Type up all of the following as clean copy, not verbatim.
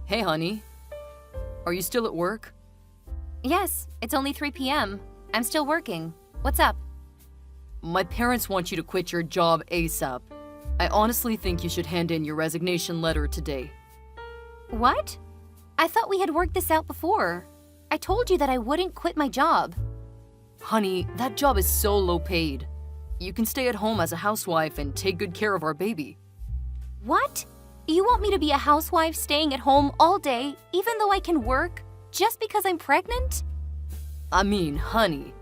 Hey, honey. Are you still at work? Yes, it's only 3 p.m. I'm still working. What's up? My parents want you to quit your job ASAP. I honestly think you should hand in your resignation letter today. What? I thought we had worked this out before. I told you that I wouldn't quit my job. Honey, that job is so low paid. You can stay at home as a housewife and take good care of our baby. What? You want me to be a housewife staying at home all day, even though I can work, just because I'm pregnant? I mean, honey,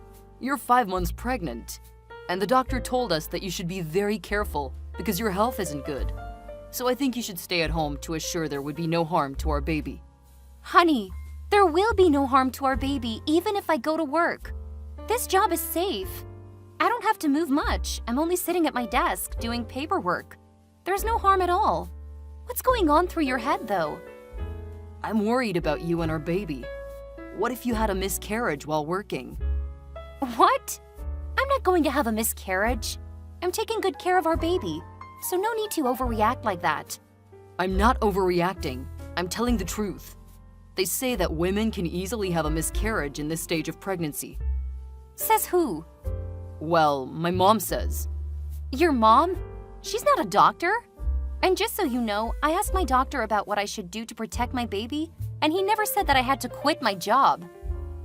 you're 5 months pregnant. And the doctor told us that you should be very careful because your health isn't good. So I think you should stay at home to assure there would be no harm to our baby. Honey, there will be no harm to our baby even if I go to work. This job is safe. I don't have to move much. I'm only sitting at my desk doing paperwork. There's no harm at all. What's going on through your head, though? I'm worried about you and our baby. What if you had a miscarriage while working? What? I'm not going to have a miscarriage. I'm taking good care of our baby, so no need to overreact like that. I'm not overreacting. I'm telling the truth. They say that women can easily have a miscarriage in this stage of pregnancy. Says who? Well, my mom says. Your mom? She's not a doctor. And just so you know, I asked my doctor about what I should do to protect my baby, and he never said that I had to quit my job.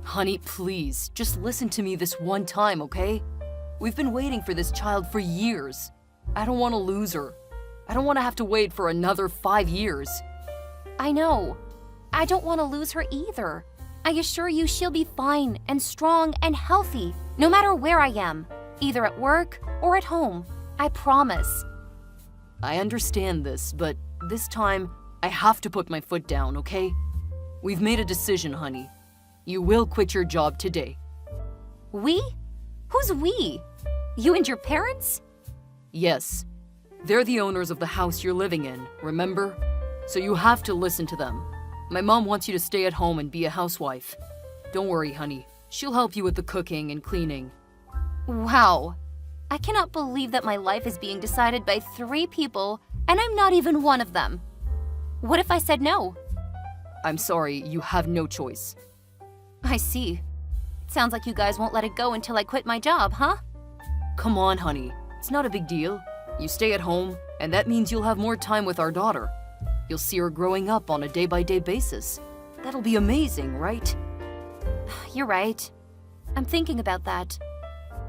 Honey, please, just listen to me this one time, okay? We've been waiting for this child for years. I don't want to lose her. I don't want to have to wait for another 5 years. I know. I don't want to lose her either. I assure you she'll be fine and strong and healthy, no matter where I am, either at work or at home. I promise. I understand this, but this time, I have to put my foot down, okay? We've made a decision, honey. You will quit your job today. We? Who's we? You and your parents? Yes. They're the owners of the house you're living in, remember? So you have to listen to them. My mom wants you to stay at home and be a housewife. Don't worry, honey. She'll help you with the cooking and cleaning. Wow. I cannot believe that my life is being decided by 3 people, and I'm not even one of them. What if I said no? I'm sorry, you have no choice. I see. It sounds like you guys won't let it go until I quit my job, huh? Come on, honey. It's not a big deal. You stay at home, and that means you'll have more time with our daughter. You'll see her growing up on a day-by-day basis. That'll be amazing, right? You're right. I'm thinking about that.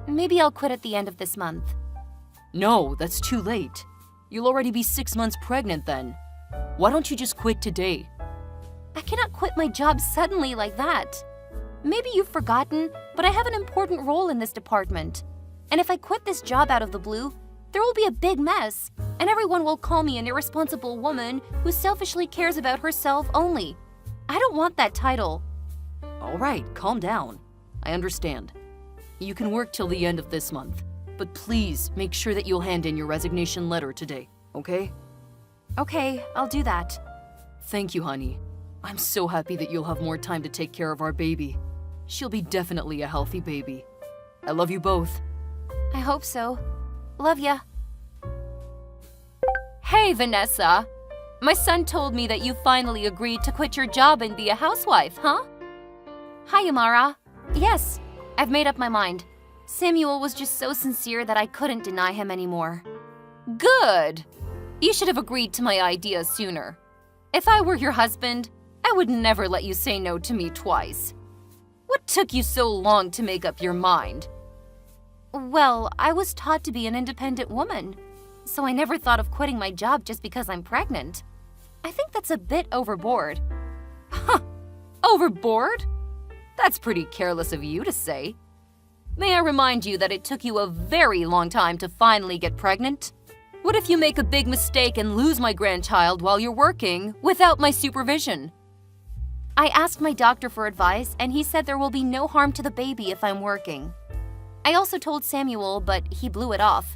Maybe I'll quit at the end of this month. No, that's too late. You'll already be 6 months pregnant then. Why don't you just quit today? I cannot quit my job suddenly like that. Maybe you've forgotten, but I have an important role in this department. And if I quit this job out of the blue, there will be a big mess, and everyone will call me an irresponsible woman who selfishly cares about herself only. I don't want that title. All right, calm down. I understand. You can work till the end of this month, but please make sure that you'll hand in your resignation letter today, okay? Okay, I'll do that. Thank you, honey. I'm so happy that you'll have more time to take care of our baby. She'll be definitely a healthy baby. I love you both. I hope so. Love ya. Hey, Vanessa. My son told me that you finally agreed to quit your job and be a housewife, huh? Hi, Amara. Yes, I've made up my mind. Samuel was just so sincere that I couldn't deny him anymore. Good! You should have agreed to my idea sooner. If I were your husband, I would never let you say no to me twice. What took you so long to make up your mind? Well, I was taught to be an independent woman, so I never thought of quitting my job just because I'm pregnant. I think that's a bit overboard. Huh! Overboard? That's pretty careless of you to say. May I remind you that it took you a very long time to finally get pregnant? What if you make a big mistake and lose my grandchild while you're working without my supervision? I asked my doctor for advice, and he said there will be no harm to the baby if I'm working. I also told Samuel, but he blew it off.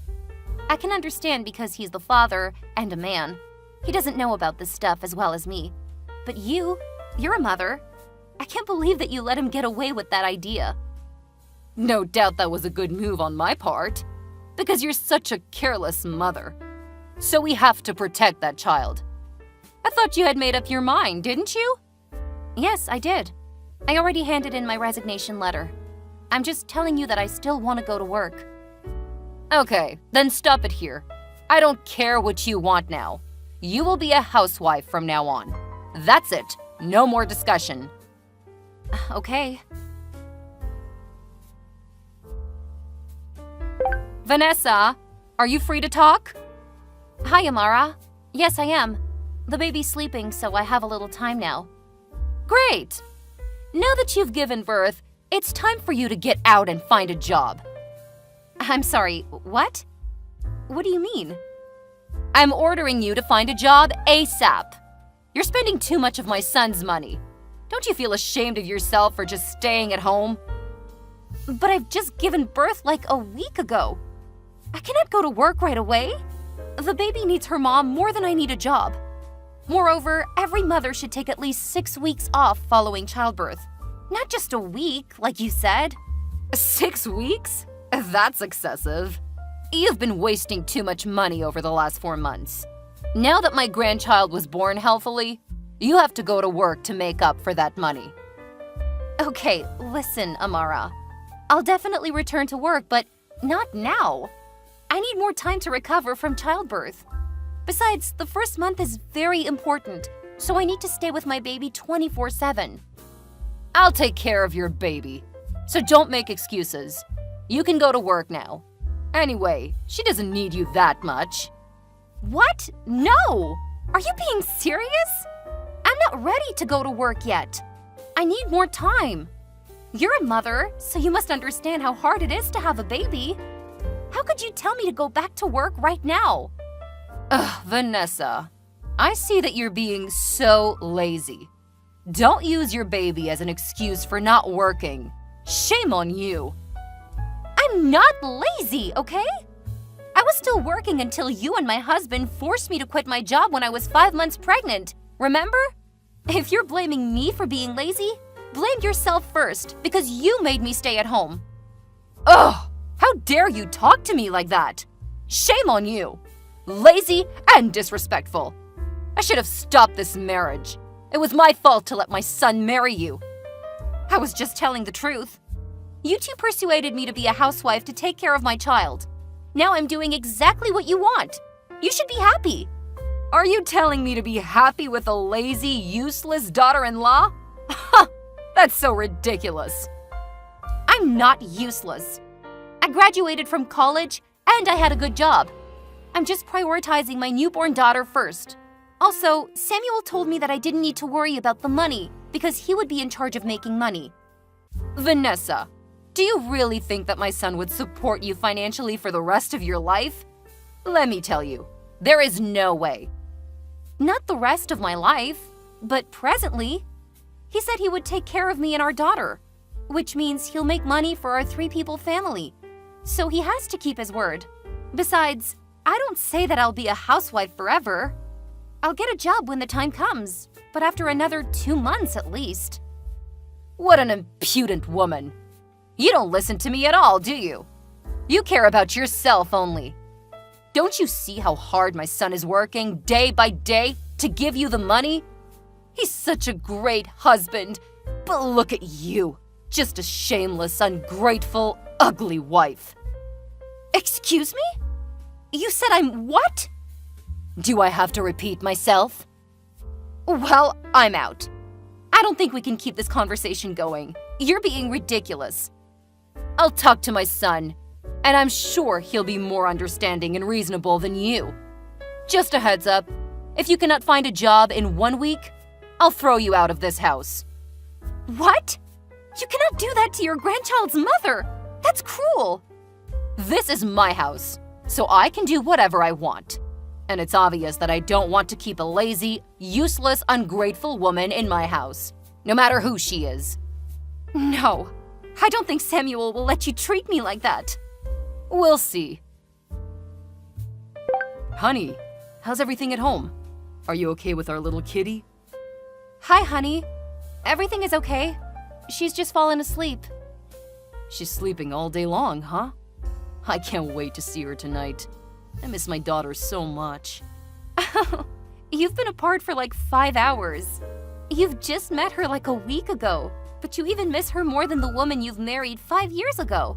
I can understand because he's the father and a man. He doesn't know about this stuff as well as me. But you're a mother. I can't believe that you let him get away with that idea. No doubt that was a good move on my part, because you're such a careless mother. So we have to protect that child. I thought you had made up your mind, didn't you? Yes, I did. I already handed in my resignation letter. I'm just telling you that I still want to go to work. Okay, then stop it here. I don't care what you want now. You will be a housewife from now on. That's it. No more discussion. Okay. Vanessa, are you free to talk? Hi, Amara. Yes, I am. The baby's sleeping, so I have a little time now. Great! Now that you've given birth, it's time for you to get out and find a job. I'm sorry, what? What do you mean? I'm ordering you to find a job ASAP. You're spending too much of my son's money. Don't you feel ashamed of yourself for just staying at home? But I've just given birth like a week ago. I cannot go to work right away. The baby needs her mom more than I need a job. Moreover, every mother should take at least 6 weeks off following childbirth. Not just a week, like you said. 6 weeks? That's excessive. You've been wasting too much money over the last 4 months. Now that my grandchild was born healthily, you have to go to work to make up for that money. Okay, listen, Amara. I'll definitely return to work, but not now. I need more time to recover from childbirth. Besides, the first month is very important, so I need to stay with my baby 24/7. I'll take care of your baby, so don't make excuses. You can go to work now. Anyway, she doesn't need you that much. What? No! Are you being serious? I'm not ready to go to work yet. I need more time. You're a mother, so you must understand how hard it is to have a baby. How could you tell me to go back to work right now? Ugh, Vanessa, I see that you're being so lazy. Don't use your baby as an excuse for not working. Shame on you. I'm not lazy, okay? I was still working until you and my husband forced me to quit my job when I was 5 months pregnant. Remember? If you're blaming me for being lazy, blame yourself first because you made me stay at home. Ugh! How dare you talk to me like that? Shame on you. Lazy and disrespectful. I should have stopped this marriage. It was my fault to let my son marry you. I was just telling the truth. You two persuaded me to be a housewife to take care of my child. Now I'm doing exactly what you want. You should be happy. Are you telling me to be happy with a lazy, useless daughter-in-law? Ha! That's so ridiculous. I'm not useless. I graduated from college and I had a good job. I'm just prioritizing my newborn daughter first. Also, Samuel told me that I didn't need to worry about the money because he would be in charge of making money. Vanessa, do you really think that my son would support you financially for the rest of your life? Let me tell you, there is no way. Not the rest of my life, but presently. He said he would take care of me and our daughter, which means he'll make money for our 3-people family. So he has to keep his word. Besides, I don't say that I'll be a housewife forever. I'll get a job when the time comes, but after another 2 months at least. What an impudent woman. You don't listen to me at all, do you? You care about yourself only. Don't you see how hard my son is working day by day to give you the money? He's such a great husband, but look at you, just a shameless, ungrateful, ugly wife. Excuse me? You said I'm what? Do I have to repeat myself? Well, I'm out. I don't think we can keep this conversation going. You're being ridiculous. I'll talk to my son, and I'm sure he'll be more understanding and reasonable than you. Just a heads up, if you cannot find a job in 1 week, I'll throw you out of this house. What? You cannot do that to your grandchild's mother. That's cruel. This is my house, so I can do whatever I want. And it's obvious that I don't want to keep a lazy, useless, ungrateful woman in my house, no matter who she is. No, I don't think Samuel will let you treat me like that. We'll see. Honey, how's everything at home? Are you okay with our little kitty? Hi, honey. Everything is okay. She's just fallen asleep. She's sleeping all day long, huh? I can't wait to see her tonight. I miss my daughter so much. You've been apart for like 5 hours. You've just met her like a week ago, but you even miss her more than the woman you've married 5 years ago.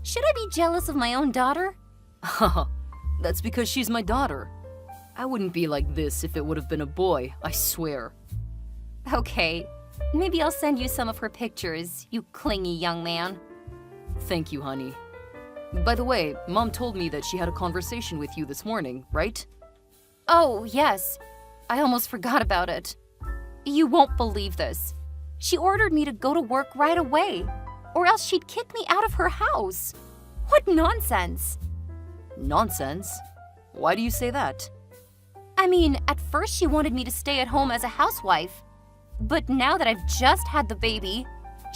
Should I be jealous of my own daughter? Haha, that's because she's my daughter. I wouldn't be like this if it would have been a boy, I swear. Okay, maybe I'll send you some of her pictures, you clingy young man. Thank you, honey. By the way, Mom told me that she had a conversation with you this morning, right? Oh, yes. I almost forgot about it. You won't believe this. She ordered me to go to work right away, or else she'd kick me out of her house. What nonsense! Nonsense? Why do you say that? I mean, at first she wanted me to stay at home as a housewife. But now that I've just had the baby,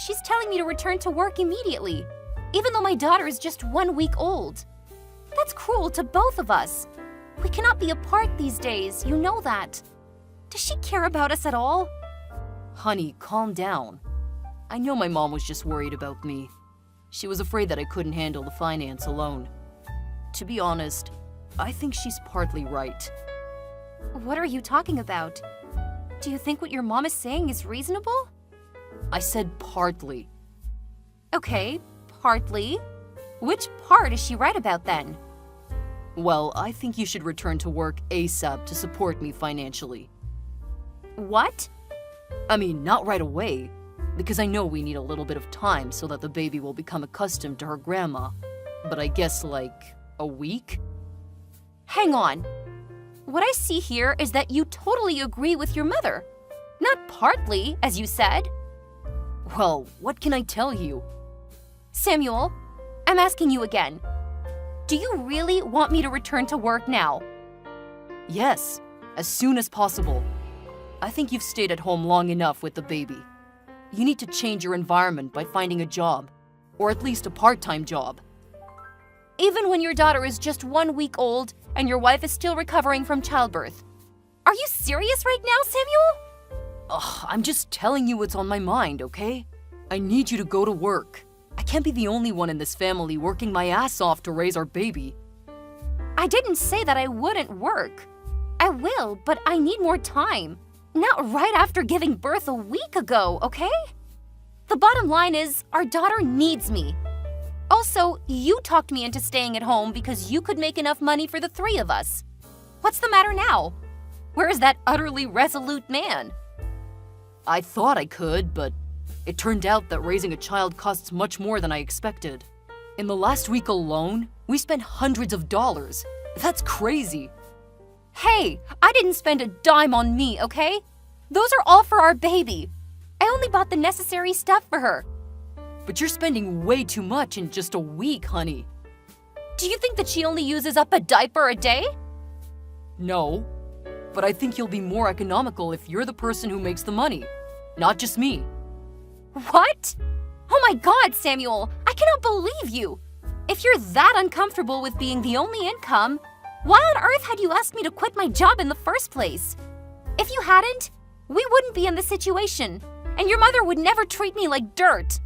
she's telling me to return to work immediately, even though my daughter is just 1 week old. That's cruel to both of us. We cannot be apart these days, you know that. Does she care about us at all? Honey, calm down. I know my mom was just worried about me. She was afraid that I couldn't handle the finance alone. To be honest, I think she's partly right. What are you talking about? Do you think what your mom is saying is reasonable? I said partly. Okay, partly. Which part is she right about then? Well, I think you should return to work ASAP to support me financially. What? I mean, not right away, because I know we need a little bit of time so that the baby will become accustomed to her grandma. But I guess like a week? Hang on. What I see here is that you totally agree with your mother. Not partly, as you said. Well, what can I tell you? Samuel, I'm asking you again. Do you really want me to return to work now? Yes, as soon as possible. I think you've stayed at home long enough with the baby. You need to change your environment by finding a job, or at least a part-time job. Even when your daughter is just 1 week old and your wife is still recovering from childbirth. Are you serious right now, Samuel? Ugh, I'm just telling you what's on my mind, okay? I need you to go to work. I can't be the only one in this family working my ass off to raise our baby. I didn't say that I wouldn't work. I will, but I need more time. Not right after giving birth a week ago, okay? The bottom line is, our daughter needs me. Also, you talked me into staying at home because you could make enough money for the 3 of us. What's the matter now? Where is that utterly resolute man? I thought I could, but it turned out that raising a child costs much more than I expected. In the last week alone, we spent hundreds of dollars. That's crazy. Hey, I didn't spend a dime on me, okay? Those are all for our baby. I only bought the necessary stuff for her. But you're spending way too much in just a week, honey. Do you think that she only uses up a diaper a day? No, but I think you'll be more economical if you're the person who makes the money, not just me. What? Oh my God, Samuel, I cannot believe you. If you're that uncomfortable with being the only income, why on earth had you asked me to quit my job in the first place? If you hadn't, we wouldn't be in this situation, and your mother would never treat me like dirt.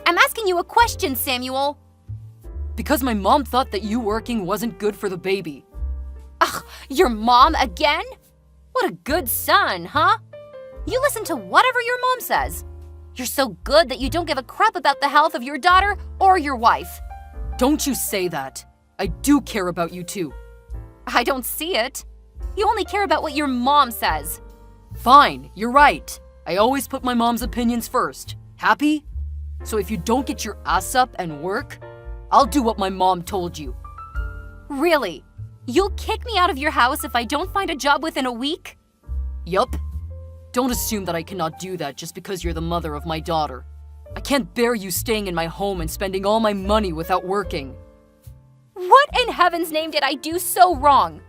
I'm asking you a question, Samuel. Because my mom thought that you working wasn't good for the baby. Ugh, your mom again? What a good son, huh? You listen to whatever your mom says. You're so good that you don't give a crap about the health of your daughter or your wife. Don't you say that. I do care about you too. I don't see it. You only care about what your mom says. Fine, you're right. I always put my mom's opinions first. Happy? So if you don't get your ass up and work, I'll do what my mom told you. Really? You'll kick me out of your house if I don't find a job within a week? Yup. Don't assume that I cannot do that just because you're the mother of my daughter. I can't bear you staying in my home and spending all my money without working. What in heaven's name did I do so wrong?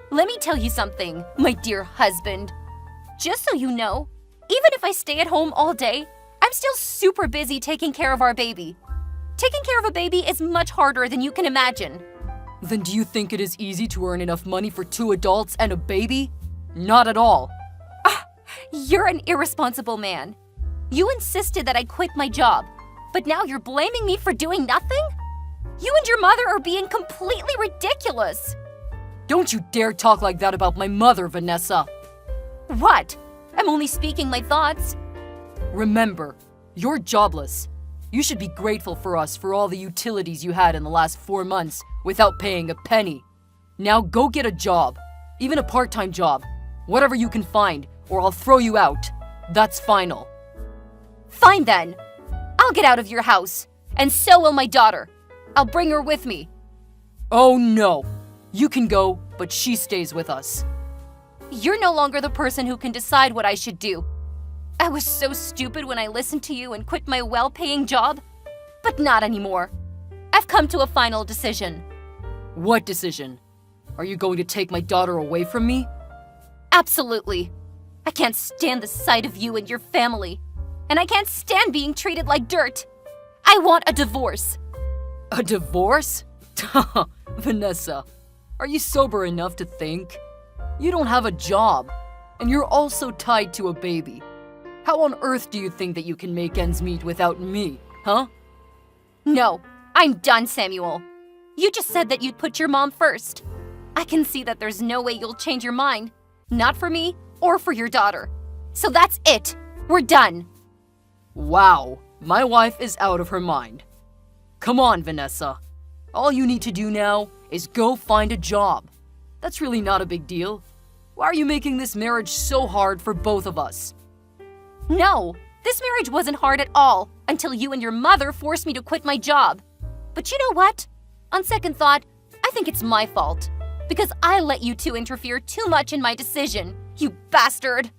Let me tell you something, my dear husband. Just so you know, even if I stay at home all day, I'm still super busy taking care of our baby. Taking care of a baby is much harder than you can imagine. Then do you think it is easy to earn enough money for 2 adults and a baby? Not at all. You're an irresponsible man. You insisted that I quit my job, but now you're blaming me for doing nothing? You and your mother are being completely ridiculous. Don't you dare talk like that about my mother, Vanessa. What? I'm only speaking my thoughts. Remember, you're jobless. You should be grateful for us for all the utilities you had in the last 4 months without paying a penny. Now go get a job, even a part-time job, whatever you can find, or I'll throw you out. That's final. Fine then. I'll get out of your house, and so will my daughter. I'll bring her with me. Oh no, you can go, but she stays with us. You're no longer the person who can decide what I should do. I was so stupid when I listened to you and quit my well-paying job, but not anymore. I've come to a final decision. What decision? Are you going to take my daughter away from me? Absolutely. I can't stand the sight of you and your family, and I can't stand being treated like dirt. I want a divorce. A divorce? Vanessa, are you sober enough to think? You don't have a job, and you're also tied to a baby. How on earth do you think that you can make ends meet without me, huh? No, I'm done, Samuel. You just said that you'd put your mom first. I can see that there's no way you'll change your mind, not for me or for your daughter. So that's it. We're done. Wow, my wife is out of her mind. Come on, Vanessa. All you need to do now is go find a job. That's really not a big deal. Why are you making this marriage so hard for both of us? No, this marriage wasn't hard at all until you and your mother forced me to quit my job. But you know what? On second thought, I think it's my fault. Because I let you two interfere too much in my decision, you bastard!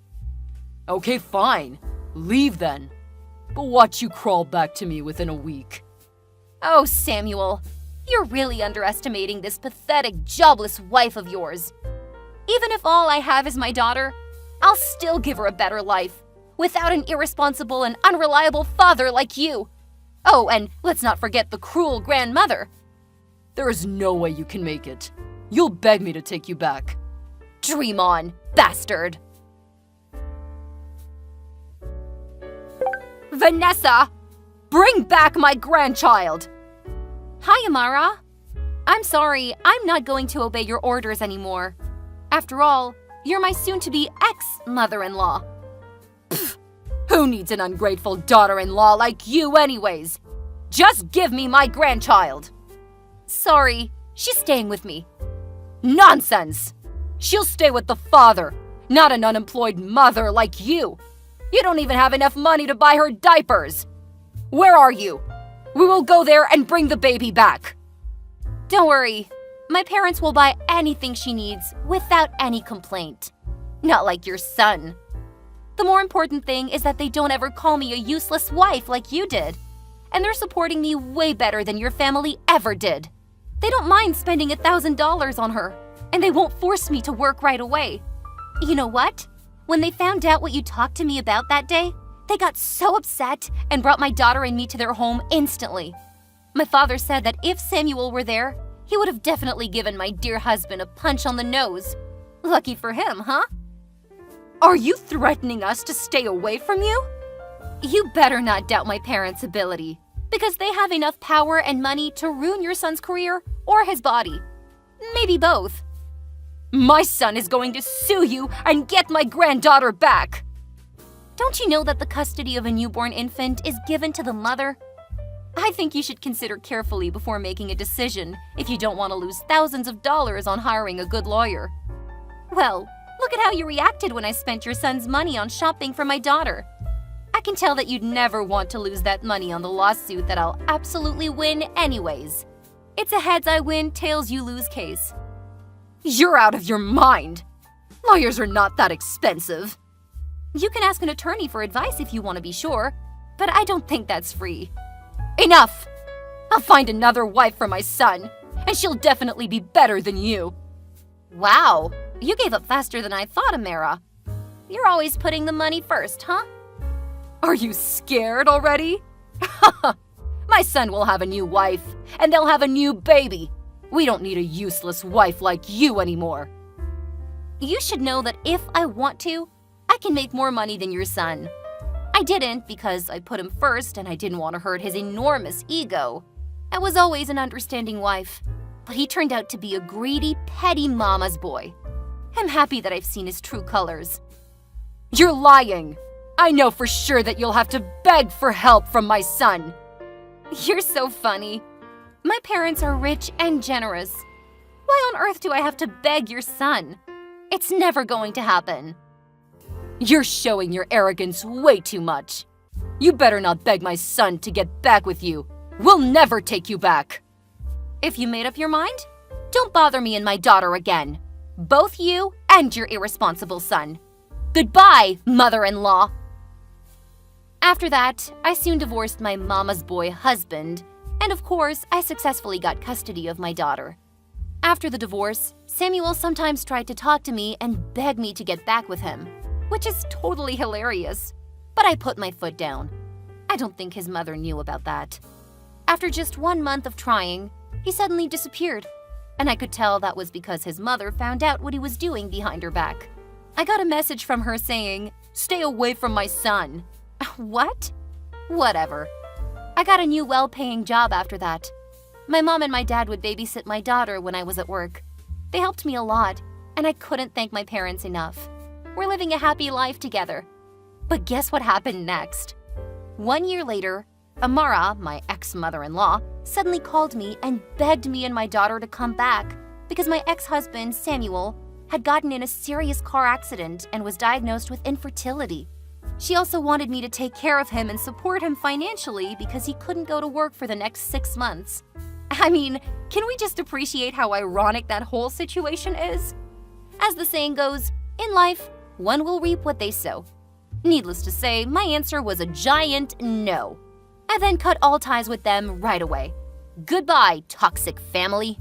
Okay, fine. Leave then. But watch you crawl back to me within a week. Oh, Samuel, you're really underestimating this pathetic, jobless wife of yours. Even if all I have is my daughter, I'll still give her a better life, without an irresponsible and unreliable father like you. Oh, and let's not forget the cruel grandmother. There is no way you can make it. You'll beg me to take you back. Dream on, bastard! Vanessa! Bring back my grandchild! Hi, Amara. I'm sorry, I'm not going to obey your orders anymore. After all, you're my soon-to-be ex-mother-in-law. Pfft, who needs an ungrateful daughter-in-law like you anyways? Just give me my grandchild. Sorry, she's staying with me. Nonsense! She'll stay with the father, not an unemployed mother like you. You don't even have enough money to buy her diapers. Where are you? We will go there and bring the baby back. Don't worry. My parents will buy anything she needs without any complaint. Not like your son. The more important thing is that they don't ever call me a useless wife like you did. And they're supporting me way better than your family ever did. They don't mind spending $1,000 on her, and they won't force me to work right away. You know what? When they found out what you talked to me about that day, they got so upset and brought my daughter and me to their home instantly. My father said that if Samuel were there, he would have definitely given my dear husband a punch on the nose. Lucky for him, huh? Are you threatening us to stay away from you? You better not doubt my parents' ability, because they have enough power and money to ruin your son's career or his body. Maybe both. My son is going to sue you and get my granddaughter back. Don't you know that the custody of a newborn infant is given to the mother? I think you should consider carefully before making a decision if you don't want to lose thousands of dollars on hiring a good lawyer. Well, look at how you reacted when I spent your son's money on shopping for my daughter. I can tell that you'd never want to lose that money on the lawsuit that I'll absolutely win anyways. It's a heads I win, tails you lose case. You're out of your mind! Lawyers are not that expensive. You can ask an attorney for advice if you want to be sure, but I don't think that's free. Enough! I'll find another wife for my son, and she'll definitely be better than you. Wow, you gave up faster than I thought, Amara. You're always putting the money first, huh? Are you scared already? My son will have a new wife, and they'll have a new baby. We don't need a useless wife like you anymore. You should know that if I want to, I can make more money than your son. I didn't because I put him first and I didn't want to hurt his enormous ego. I was always an understanding wife, but he turned out to be a greedy, petty mama's boy. I'm happy that I've seen his true colors. You're lying! I know for sure that you'll have to beg for help from my son. You're so funny. My parents are rich and generous. Why on earth do I have to beg your son? It's never going to happen. You're showing your arrogance way too much. You better not beg my son to get back with you. We'll never take you back. If you made up your mind, don't bother me and my daughter again. Both you and your irresponsible son. Goodbye, mother-in-law. After that, I soon divorced my mama's boy husband, and of course, I successfully got custody of my daughter. After the divorce, Samuel sometimes tried to talk to me and beg me to get back with him, which is totally hilarious. But I put my foot down. I don't think his mother knew about that. After just 1 month of trying, he suddenly disappeared, and I could tell that was because his mother found out what he was doing behind her back. I got a message from her saying, "Stay away from my son." What? Whatever. I got a new well-paying job after that. My mom and my dad would babysit my daughter when I was at work. They helped me a lot, and I couldn't thank my parents enough. We're living a happy life together. But guess what happened next? 1 year later, Amara, my ex-mother-in-law, suddenly called me and begged me and my daughter to come back because my ex-husband, Samuel, had gotten in a serious car accident and was diagnosed with infertility. She also wanted me to take care of him and support him financially because he couldn't go to work for the next 6 months. I mean, can we just appreciate how ironic that whole situation is? As the saying goes, in life, one will reap what they sow. Needless to say, my answer was a giant no. I then cut all ties with them right away. Goodbye, toxic family.